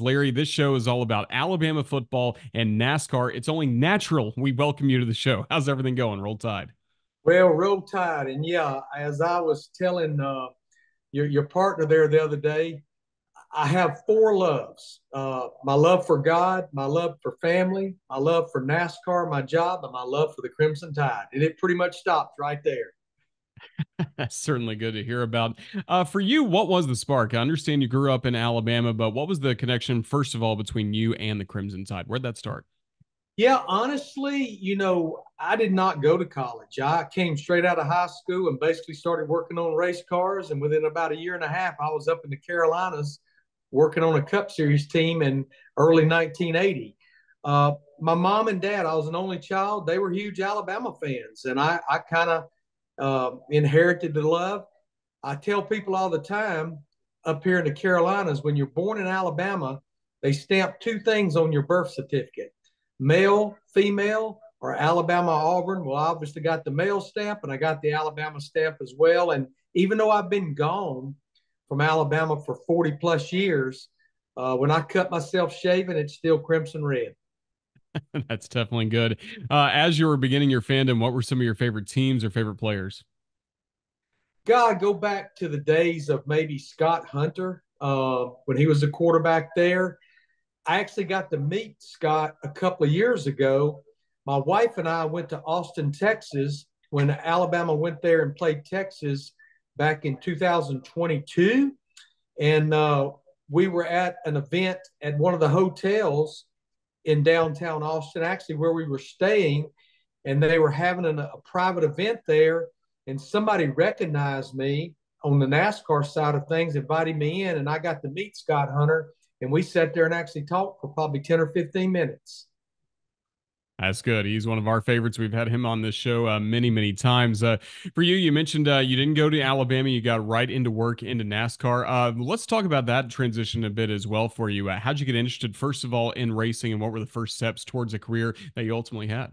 Larry, this show is all about Alabama football and NASCAR. It's only natural we welcome you to the show. How's everything going? Roll Tide. Well, Roll Tide, and yeah, as I was telling your partner there the other day, I have four loves: my love for God, my love for family, my love for NASCAR, my job, and my love for the Crimson Tide. And it pretty much stops right there. That's certainly good to hear about. For you, what was the spark? I understand you grew up in Alabama, but what was the connection, first of all, between you and the Crimson Tide? Where'd that start? Yeah, honestly, I did not go to college. I came straight out of high school and basically started working on race cars. And within about a year and a half, I was up in the Carolinas working on a Cup Series team in early 1980. My mom and dad, I was an only child. They were huge Alabama fans, and I kind of inherited the love. I tell people all the time up here in the Carolinas, when you're born in Alabama, they stamp two things on your birth certificate: male, female, or Alabama Auburn. Well, I obviously got the male stamp and I got the Alabama stamp as well. And even though I've been gone from Alabama for 40 plus years, when I cut myself shaving, it's still crimson red. That's definitely good. As you were beginning your fandom, what were some of your favorite teams or favorite players? God, go back to the days of maybe Scott Hunter when he was a quarterback there. I actually got to meet Scott a couple of years ago. My wife and I went to Austin, Texas when Alabama went there and played Texas back in 2022. And we were at an event at one of the hotels in downtown Austin, actually, where we were staying. And they were having a private event there. And somebody recognized me on the NASCAR side of things, invited me in, and I got to meet Scott Hunter, and we sat there and actually talked for probably 10 or 15 minutes. That's good. He's one of our favorites. We've had him on this show many, many times. For you, you mentioned you didn't go to Alabama. You got right into work into NASCAR. Let's talk about that transition a bit as well for you. How'd you get interested, first of all, in racing, and what were the first steps towards a career that you ultimately had?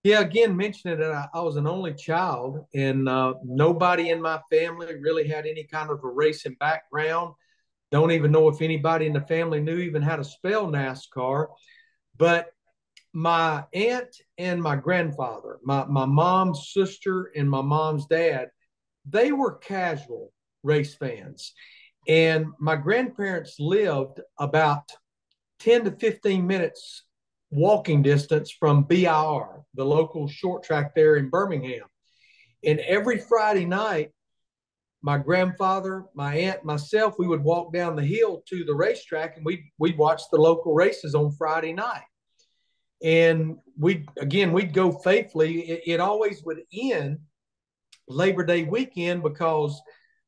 Yeah, again, mentioning that I was an only child, and nobody in my family really had any kind of a racing background. Don't even know if anybody in the family knew even how to spell NASCAR. But my aunt and my grandfather, my mom's sister and my mom's dad, they were casual race fans. And my grandparents lived about 10 to 15 minutes walking distance from BIR, the local short track there in Birmingham. And every Friday night, my grandfather, my aunt, myself, we would walk down the hill to the racetrack and we'd watch the local races on Friday night. And we'd go faithfully. It always would end Labor Day weekend because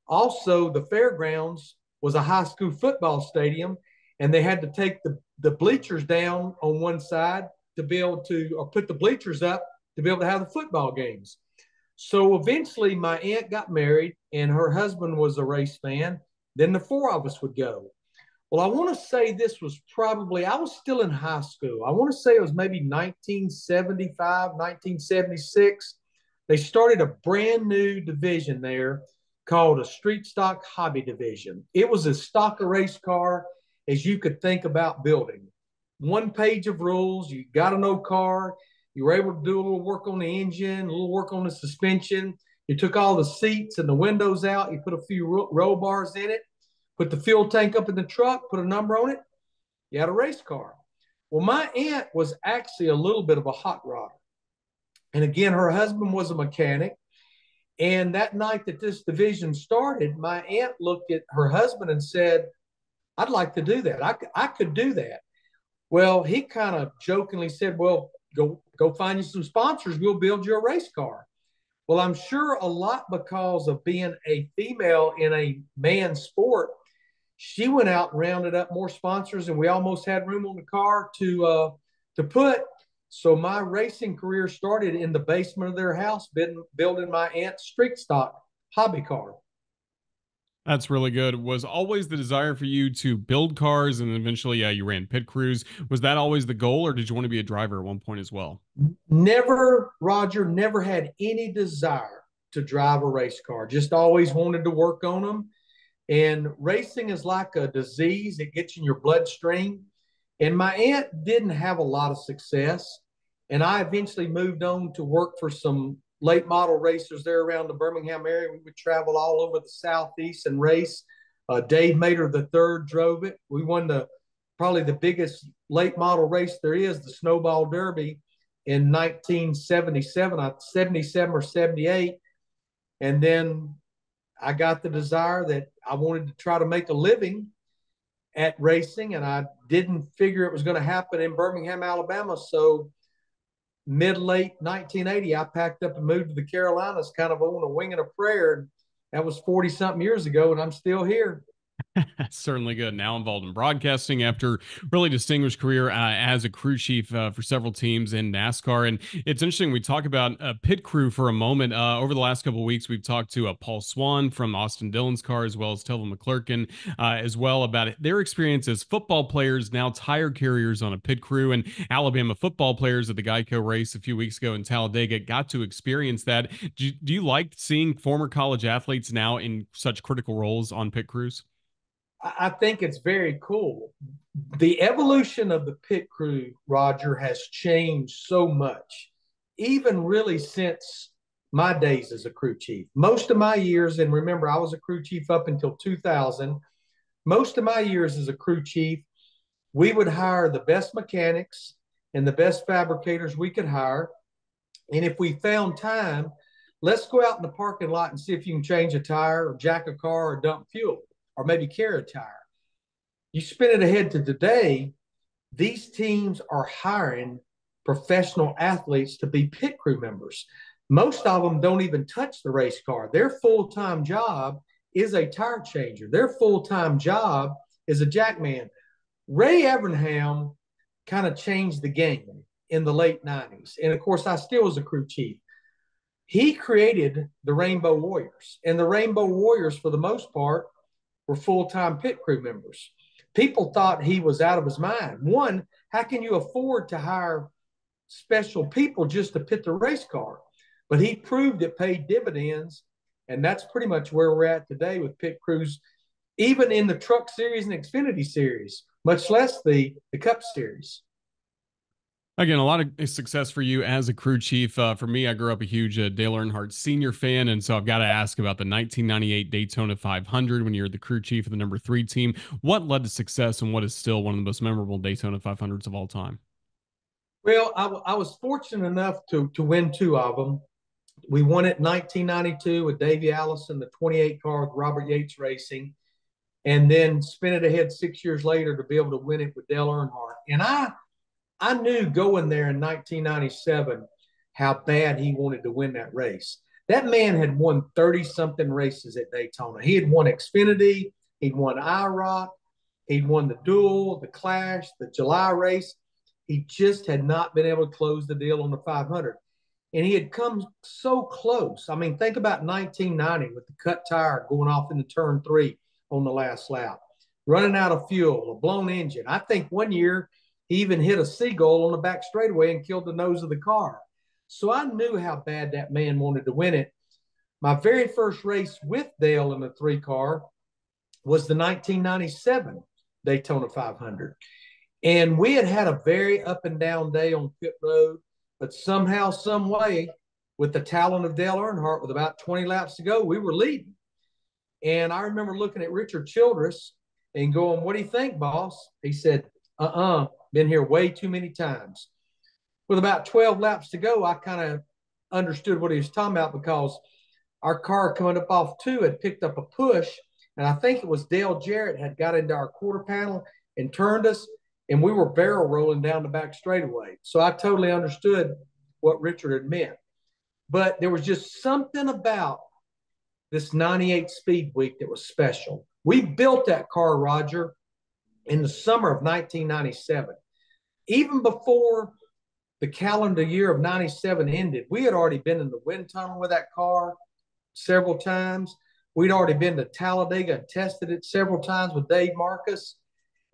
also the fairgrounds was a high school football stadium, and they had to take the bleachers down on one side to be able to, or put the bleachers up to be able to have the football games. So eventually, my aunt got married, and her husband was a race fan. Then the four of us would go. Well, I want to say this was probably, I was still in high school. I want to say it was maybe 1975, 1976. They started a brand new division there called a street stock hobby division. It was as stock a race car as you could think about building. One page of rules, you got an old car, you were able to do a little work on the engine, a little work on the suspension. You took all the seats and the windows out, you put a few roll bars in it, put the fuel tank up in the truck, put a number on it, you had a race car. Well, my aunt was actually a little bit of a hot rodder. And again, her husband was a mechanic. And that night that this division started, my aunt looked at her husband and said, I'd like to do that. I could do that. Well, he kind of jokingly said, well, go find you some sponsors. We'll build you a race car. Well, I'm sure a lot because of being a female in a man's sport, she went out and rounded up more sponsors, and we almost had room on the car to put. So my racing career started in the basement of their house, building my aunt's street stock hobby car. That's really good. Was always the desire for you to build cars and eventually, yeah, you ran pit crews. Was that always the goal, or did you want to be a driver at one point as well? Never, Roger, never had any desire to drive a race car. Just always wanted to work on them. And racing is like a disease, it gets in your bloodstream. And my aunt didn't have a lot of success. And I eventually moved on to work for some late model racers there around the Birmingham area. We would travel all over the Southeast and race. Dave Mater the third drove it. We won probably the biggest late model race there is, the Snowball Derby in 1977, 77 or 78. And then I got the desire that I wanted to try to make a living at racing, and I didn't figure it was going to happen in Birmingham, Alabama. So mid-late 1980, I packed up and moved to the Carolinas kind of on a wing and a prayer. And that was 40-something years ago, and I'm still here. Certainly good. Now involved in broadcasting after really distinguished career as a crew chief for several teams in NASCAR. And it's interesting. We talk about pit crew for a moment. Over the last couple of weeks, we've talked to Paul Swan from Austin Dillon's car, as well as Telvin McClurkin, as well about their experience as football players, now tire carriers on a pit crew. And Alabama football players at the Geico race a few weeks ago in Talladega got to experience that. Do you like seeing former college athletes now in such critical roles on pit crews? I think it's very cool. The evolution of the pit crew, Roger, has changed so much, even really since my days as a crew chief. Most of my years, and remember, I was a crew chief up until 2000. Most of my years as a crew chief, we would hire the best mechanics and the best fabricators we could hire. And if we found time, let's go out in the parking lot and see if you can change a tire or jack a car or dump fuel or maybe carry a tire. You spin it ahead to today, these teams are hiring professional athletes to be pit crew members. Most of them don't even touch the race car. Their full-time job is a tire changer. Their full-time job is a jackman. Ray Evernham kind of changed the game in the late 90s. And of course, I still was a crew chief. He created the Rainbow Warriors. And the Rainbow Warriors, for the most part, were full-time pit crew members. People thought he was out of his mind. One, how can you afford to hire special people just to pit the race car? But he proved it paid dividends, and that's pretty much where we're at today with pit crews, even in the Truck Series and Xfinity Series, much less the Cup Series. Again, a lot of success for you as a crew chief. For me, I grew up a huge Dale Earnhardt Sr. fan, and so I've got to ask about the 1998 Daytona 500 when you're the crew chief of the number 3 team. What led to success, and what is still one of the most memorable Daytona 500s of all time? Well, I was fortunate enough to win 2 of them. We won it in 1992 with Davey Allison, the 28 car with Robert Yates Racing, and then spin it ahead 6 years later to be able to win it with Dale Earnhardt. And I knew going there in 1997 how bad he wanted to win that race. That man had won 30-something races at Daytona. He had won Xfinity, he'd won IROC, he'd won the Duel, the Clash, the July race. He just had not been able to close the deal on the 500. And he had come so close. I mean, think about 1990 with the cut tire going off into turn 3 on the last lap, running out of fuel, a blown engine. I think one year he even hit a seagull on the back straightaway and killed the nose of the car. So I knew how bad that man wanted to win it. My very first race with Dale in the 3 car was the 1997 Daytona 500. And we had a very up and down day on pit road, but somehow, some way, with the talent of Dale Earnhardt, with about 20 laps to go, we were leading. And I remember looking at Richard Childress and going, "What do you think, boss?" He said, been here way too many times. With about 12 laps to go, I kind of understood what he was talking about because our car coming up off 2 had picked up a push, and I think it was Dale Jarrett had got into our quarter panel and turned us, and we were barrel rolling down the back straightaway. So I totally understood what Richard had meant. But there was just something about this 98 Speed Week that was special. We built that car, Roger, in the summer of 1997. Even before the calendar year of 97 ended, we had already been in the wind tunnel with that car several times. We'd already been to Talladega and tested it several times with Dave Marcus.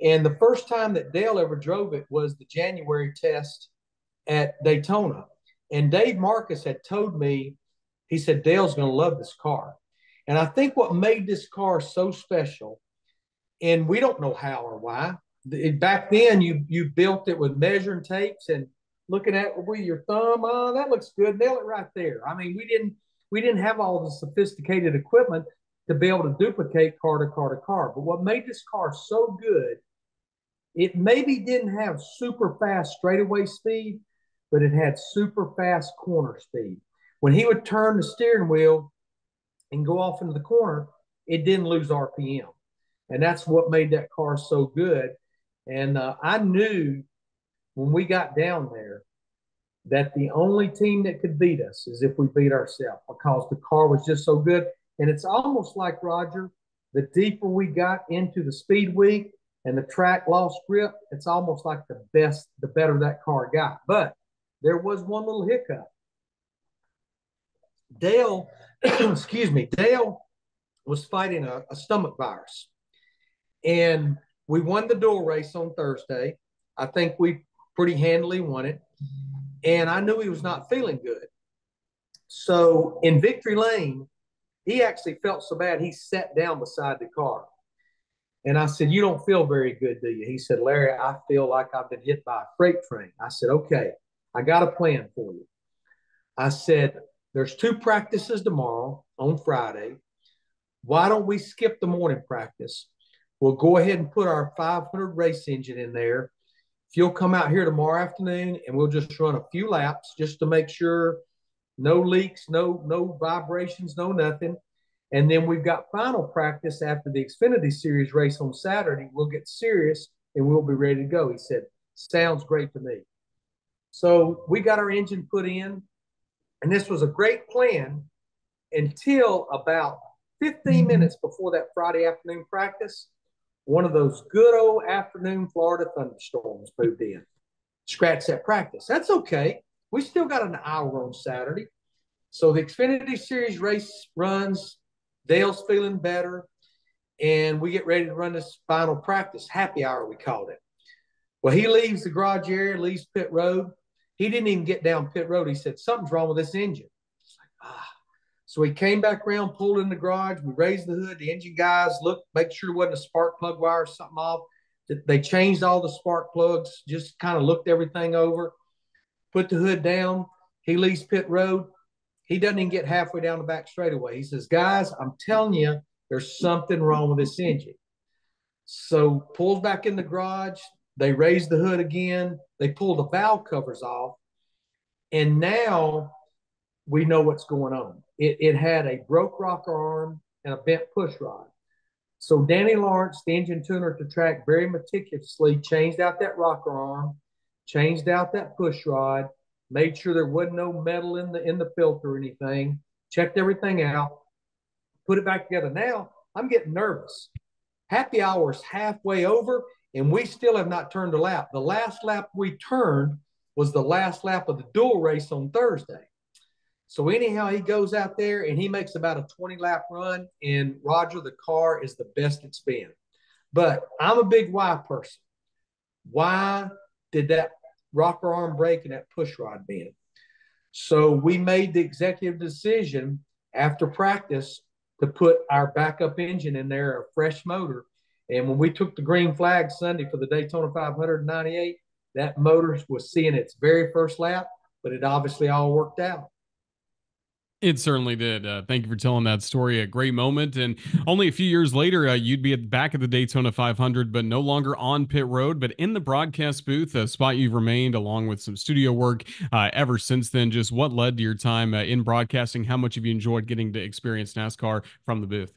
And the first time that Dale ever drove it was the January test at Daytona. And Dave Marcus had told me, he said, "Dale's going to love this car." And I think what made this car so special, and we don't know how or why. Back then, you built it with measuring tapes and looking at it with your thumb. Oh, that looks good. Nail it right there. I mean, we didn't have all the sophisticated equipment to be able to duplicate car to car to car. But what made this car so good, it maybe didn't have super fast straightaway speed, but it had super fast corner speed. When he would turn the steering wheel and go off into the corner, it didn't lose RPM. And that's what made that car so good. And I knew when we got down there that the only team that could beat us is if we beat ourselves, because the car was just so good. And it's almost like, Roger, the deeper we got into the speed week and the track lost grip, it's almost like the better that car got. But there was one little hiccup. Dale, excuse me, Dale was fighting a stomach virus. And we won the dual race on Thursday. I think we pretty handily won it. And I knew he was not feeling good. So in victory lane, he actually felt so bad he sat down beside the car. And I said, "You don't feel very good, do you?" He said, "Larry, I feel like I've been hit by a freight train." I said, "Okay, I got a plan for you." I said, "There's 2 practices tomorrow on Friday. Why don't we skip the morning practice? We'll go ahead and put our 500 race engine in there. If you'll come out here tomorrow afternoon and we'll just run a few laps just to make sure no leaks, no vibrations, no nothing. And then we've got final practice after the Xfinity Series race on Saturday. We'll get serious and we'll be ready to go." He said, "Sounds great to me." So we got our engine put in, and this was a great plan until about 15 minutes before that Friday afternoon practice. One of those good old afternoon Florida thunderstorms moved in. Scratch that practice. That's okay. We still got an hour on Saturday. So the Xfinity Series race runs. Dale's feeling better. And we get ready to run this final practice. Happy hour, we called it. Well, he leaves the garage area, leaves pit road. He didn't even get down pit road. He said, "Something's wrong with this engine." It's like, ah. So he came back around, pulled in the garage. We raised the hood. The engine guys looked, make sure there wasn't a spark plug wire or something off. They changed all the spark plugs, just kind of looked everything over, put the hood down. He leaves pit road. He doesn't even get halfway down the back straightaway. He says, "Guys, I'm telling you, there's something wrong with this engine." So pulls back in the garage. They raise the hood again. They pull the valve covers off. And now we know what's going on. It had a broke rocker arm and a bent push rod. So Danny Lawrence, the engine tuner at the track, very meticulously changed out that rocker arm, changed out that push rod, made sure there wasn't no metal in the filter or anything, checked everything out, put it back together. Now I'm getting nervous. Happy hour is halfway over, and we still have not turned a lap. The last lap we turned was the last lap of the dual race on Thursday. So anyhow, he goes out there and he makes about a 20-lap run, and Roger, the car is the best it's been. But I'm a big why person. Why did that rocker arm break and that push rod bend? So we made the executive decision after practice to put our backup engine in there, a fresh motor. And when we took the green flag Sunday for the Daytona 598, that motor was seeing its very first lap, but it obviously all worked out. It certainly did. Thank you for telling that story. A great moment. And only a few years later, you'd be back at the Daytona 500, but no longer on pit road, but in the broadcast booth, a spot you've remained along with some studio work ever since then. Just what led to your time in broadcasting? How much have you enjoyed getting to experience NASCAR from the booth?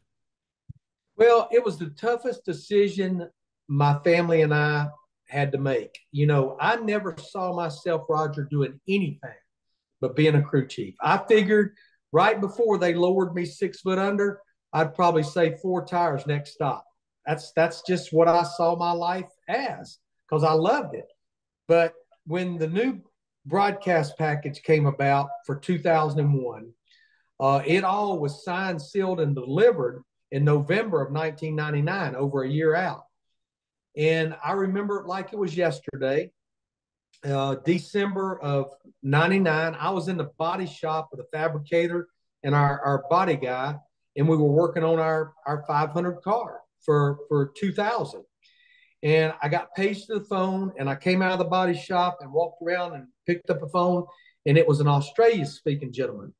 Well, it was the toughest decision my family and I had to make. You know, I never saw myself, Roger, doing anything but being a crew chief. I figured right before they lowered me 6 foot under, I'd probably say 4 tires next stop. That's just what I saw my life as, because I loved it. But when the new broadcast package came about for 2001, it all was signed, sealed, and delivered in November of 1999, over a year out. And I remember it like it was yesterday. December of 99, I was in the body shop with a fabricator and our body guy, and we were working on our 500 car for 2000. And I got paged to the phone, and I came out of the body shop and walked around and picked up a phone, and it was an Australian speaking gentleman.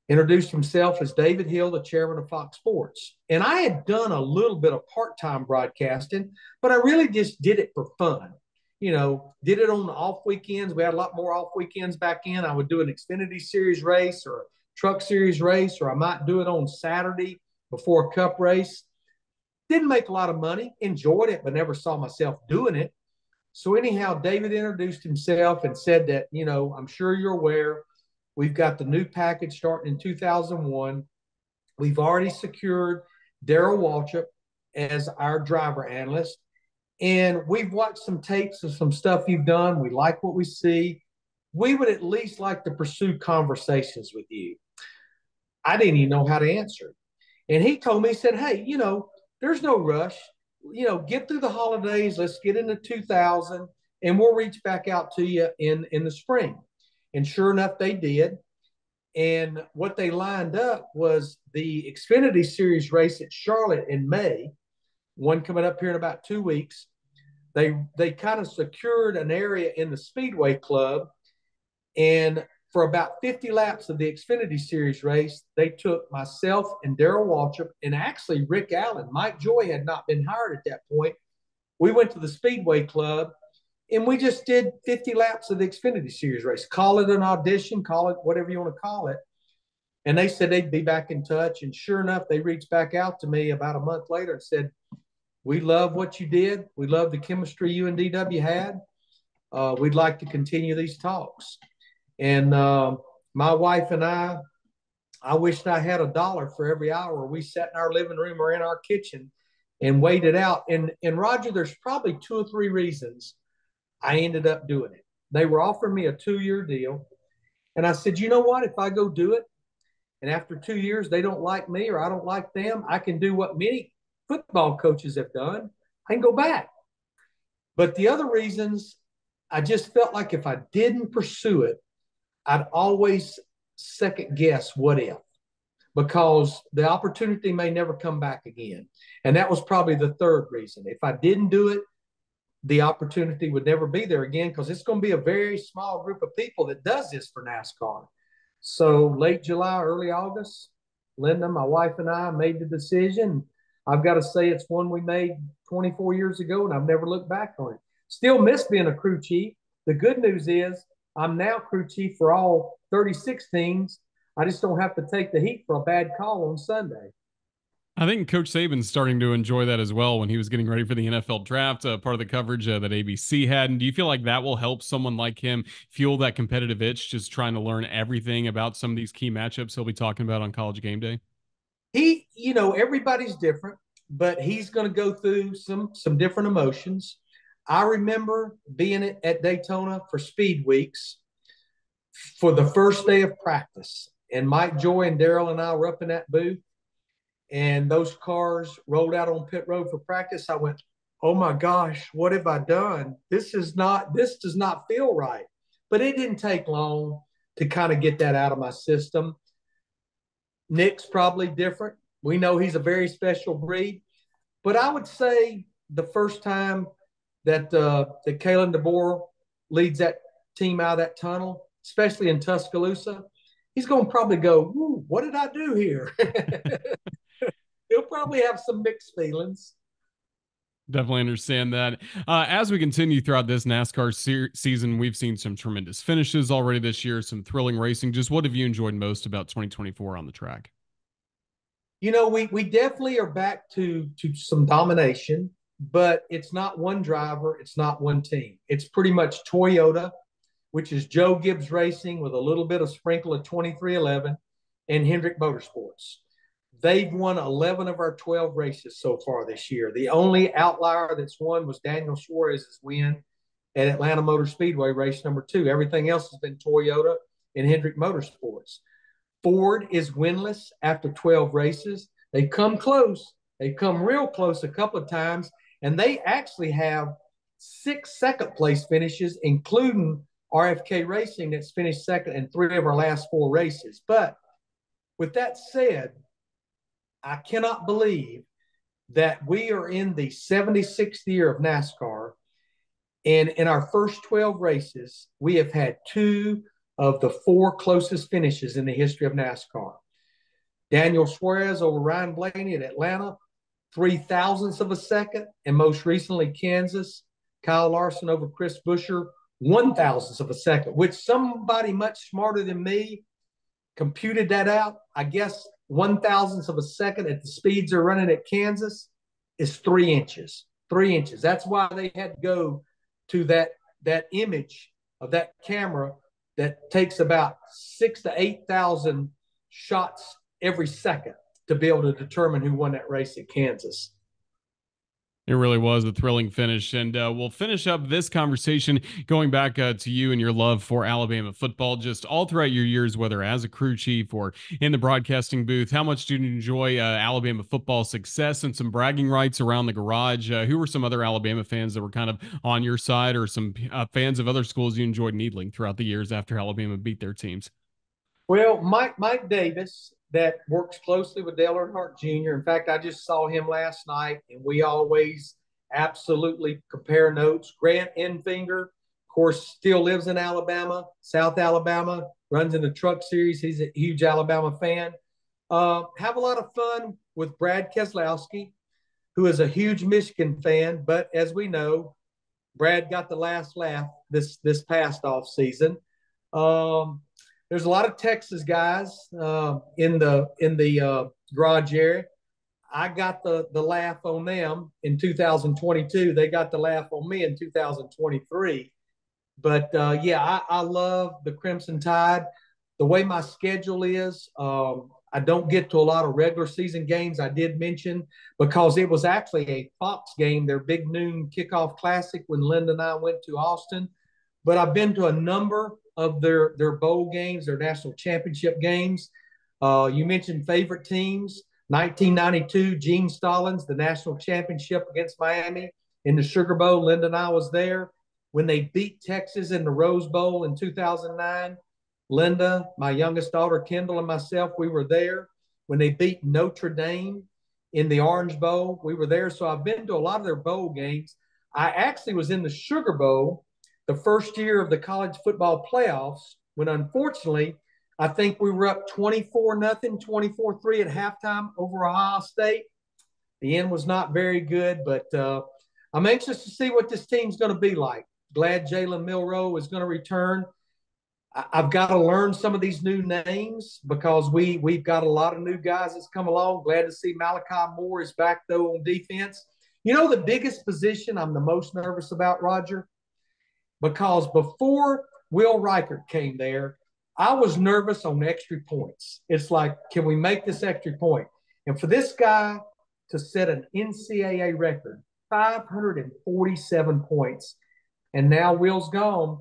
Introduced himself as David Hill, the chairman of Fox Sports. And I had done a little bit of part-time broadcasting, but I really just did it for fun. Did it on the off weekends. We had a lot more off weekends back in. I would do an Xfinity Series race or a Truck Series race, or I might do it on Saturday before a Cup race. Didn't make a lot of money, enjoyed it, but never saw myself doing it. So anyhow, David introduced himself and said that, I'm sure you're aware, we've got the new package starting in 2001. We've already secured Darrell Waltrip as our driver analyst. And we've watched some tapes of some stuff you've done. We like what we see. We would at least like to pursue conversations with you. I didn't even know how to answer. And he told me, he said, hey, there's no rush. Get through the holidays. Let's get into 2000, and we'll reach back out to you in the spring. And sure enough, they did. And what they lined up was the Xfinity Series race at Charlotte in May, one coming up here in about 2 weeks. They kind of secured an area in the Speedway Club, and for about 50 laps of the Xfinity Series race, they took myself and Darrell Waltrip, and actually Rick Allen. Mike Joy had not been hired at that point. We went to the Speedway Club, and we just did 50 laps of the Xfinity Series race. Call it an audition, call it whatever you want to call it. And they said they'd be back in touch. And sure enough, they reached back out to me about a month later and said, we love what you did. We love the chemistry you and DW had. We'd like to continue these talks. And my wife and I wished I had $1 for every hour we sat in our living room or in our kitchen and waited out. And Roger, there's probably 2 or 3 reasons I ended up doing it. They were offering me a 2-year deal. And I said, you know what? If I go do it, and after 2 years, they don't like me or I don't like them, I can do what many football coaches have done. I can go back. But the other reasons, I just felt like if I didn't pursue it, I'd always second guess what if, because the opportunity may never come back again. And that was probably the third reason. If I didn't do it, the opportunity would never be there again, because it's going to be a very small group of people that does this for NASCAR. So late July, early August, Linda, my wife, and I made the decision. I've got to say it's one we made 24 years ago, and I've never looked back on it. Still miss being a crew chief. The good news is I'm now crew chief for all 36 teams. I just don't have to take the heat for a bad call on Sunday. I think Coach Saban's starting to enjoy that as well when he was getting ready for the NFL draft, part of the coverage that ABC had. And do you feel like that will help someone like him fuel that competitive itch, just trying to learn everything about some of these key matchups he'll be talking about on College Game Day? Everybody's different, but he's going to go through some different emotions. I remember being at Daytona for Speed Weeks for the first day of practice, and Mike Joy and Darrell and I were up in that booth, and those cars rolled out on pit road for practice. I went, oh my gosh, what have I done? This does not feel right. But it didn't take long to kind of get that out of my system. Nick's probably different. We know he's a very special breed. But I would say the first time that Kalen DeBoer leads that team out of that tunnel, especially in Tuscaloosa, he's going to probably go, what did I do here? He'll probably have some mixed feelings. Definitely understand that. As we continue throughout this NASCAR season, we've seen some tremendous finishes already this year, some thrilling racing. Just what have you enjoyed most about 2024 on the track? We definitely are back to some domination, but it's not one driver. It's not one team. It's pretty much Toyota, which is Joe Gibbs Racing with a little bit of sprinkle of 2311, and Hendrick Motorsports. They've won 11 of our 12 races so far this year. The only outlier that's won was Daniel Suarez's win at Atlanta Motor Speedway, race number 2. Everything else has been Toyota and Hendrick Motorsports. Ford is winless after 12 races. They've come close. They've come real close a couple of times, and they actually have 6 second-place finishes, including RFK Racing that's finished second in 3 of our last 4 races. But with that said, I cannot believe that we are in the 76th year of NASCAR. And in our first 12 races, we have had two of the four closest finishes in the history of NASCAR. Daniel Suarez over Ryan Blaney at Atlanta, 0.003 of a second. And most recently, Kansas, Kyle Larson over Chris Buescher, 0.001 of a second, which somebody much smarter than me computed that out. I guess 0.001 of a second at the speeds they're running at Kansas is 3 inches. 3 inches. That's why they had to go to that image of that camera that takes about 6,000 to 8,000 shots every second to be able to determine who won that race at Kansas. It really was a thrilling finish. And we'll finish up this conversation going back to you and your love for Alabama football, just all throughout your years, whether as a crew chief or in the broadcasting booth. How much did you enjoy Alabama football success and some bragging rights around the garage? Who were some other Alabama fans that were kind of on your side, or some fans of other schools you enjoyed needling throughout the years after Alabama beat their teams? Well, Mike Davis, that works closely with Dale Earnhardt Jr. In fact, I just saw him last night, and we always absolutely compare notes. Grant Enfinger, of course, still lives in Alabama, South Alabama, runs in the truck series. He's a huge Alabama fan. Have a lot of fun with Brad Keselowski, who is a huge Michigan fan. But as we know, Brad got the last laugh this past off season. There's a lot of Texas guys in the garage area. I got the laugh on them in 2022. They got the laugh on me in 2023. But yeah, I love the Crimson Tide. The way my schedule is, I don't get to a lot of regular season games. I did mention because it was actually a Fox game, their big noon kickoff classic when Linda and I went to Austin. But I've been to a number of their bowl games, their national championship games. You mentioned favorite teams. 1992, Gene Stallings, the national championship against Miami in the Sugar Bowl. Linda and I was there. When they beat Texas in the Rose Bowl in 2009, Linda, my youngest daughter, Kendall, and myself, we were there. When they beat Notre Dame in the Orange Bowl, we were there. So I've been to a lot of their bowl games. I actually was in the Sugar Bowl the first year of the college football playoffs when, unfortunately, I think we were up 24-0, 24-3 at halftime over Ohio State. The end was not very good, but I'm anxious to see what this team's going to be like. Glad Jalen Milroe is going to return. I've got to learn some of these new names because we've got a lot of new guys that's come along. Glad to see Malachi Moore is back, though, on defense. You know, the biggest position I'm the most nervous about, Roger, because before Will Reichert came there, I was nervous on extra points. It's like, can we make this extra point? And for this guy to set an NCAA record, 547 points, and now Will's gone,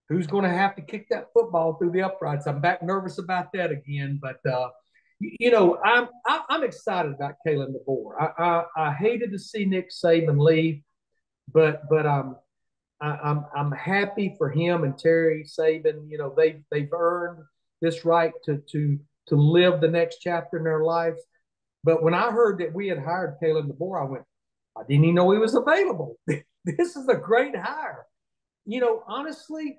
who's going to have to kick that football through the uprights? I'm back nervous about that again. But, you know, I'm excited about Kalen DeBoer. I hated to see Nick Saban leave, but I'm happy for him and Terry Saban. You know, they've earned this right to live the next chapter in their lives. But when I heard that we had hired Kalen DeBoer, I went, I didn't even know he was available. This is a great hire. You know, honestly,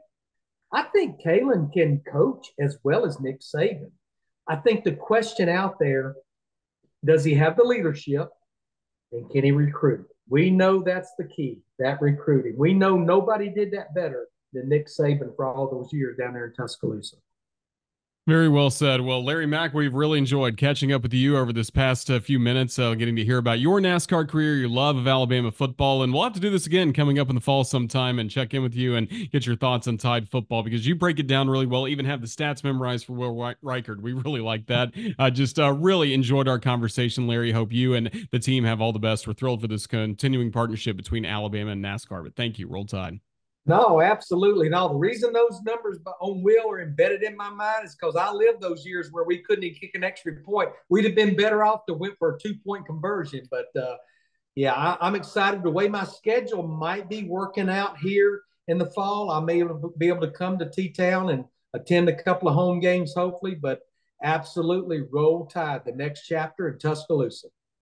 I think Kalen can coach as well as Nick Saban. I think the question out there, does he have the leadership and can he recruit? We know that's the key, that recruiting. We know nobody did that better than Nick Saban for all those years down there in Tuscaloosa. Very well said. Well, Larry Mack, we've really enjoyed catching up with you over this past few minutes, getting to hear about your NASCAR career, your love of Alabama football, and we'll have to do this again coming up in the fall sometime and check in with you and get your thoughts on Tide football because you break it down really well, even have the stats memorized for Will Reichard. We really like that. Just really enjoyed our conversation, Larry. Hope you and the team have all the best. We're thrilled for this continuing partnership between Alabama and NASCAR, but thank you. Roll Tide. No, absolutely. No, the reason those numbers on Will are embedded in my mind is because I lived those years where we couldn't even kick an extra point. We'd have been better off to win for a 2-point conversion. But yeah, I'm excited. The way my schedule might be working out here in the fall, I may be able to come to T-Town and attend a couple of home games, hopefully. But Absolutely, roll tide. The next chapter in Tuscaloosa.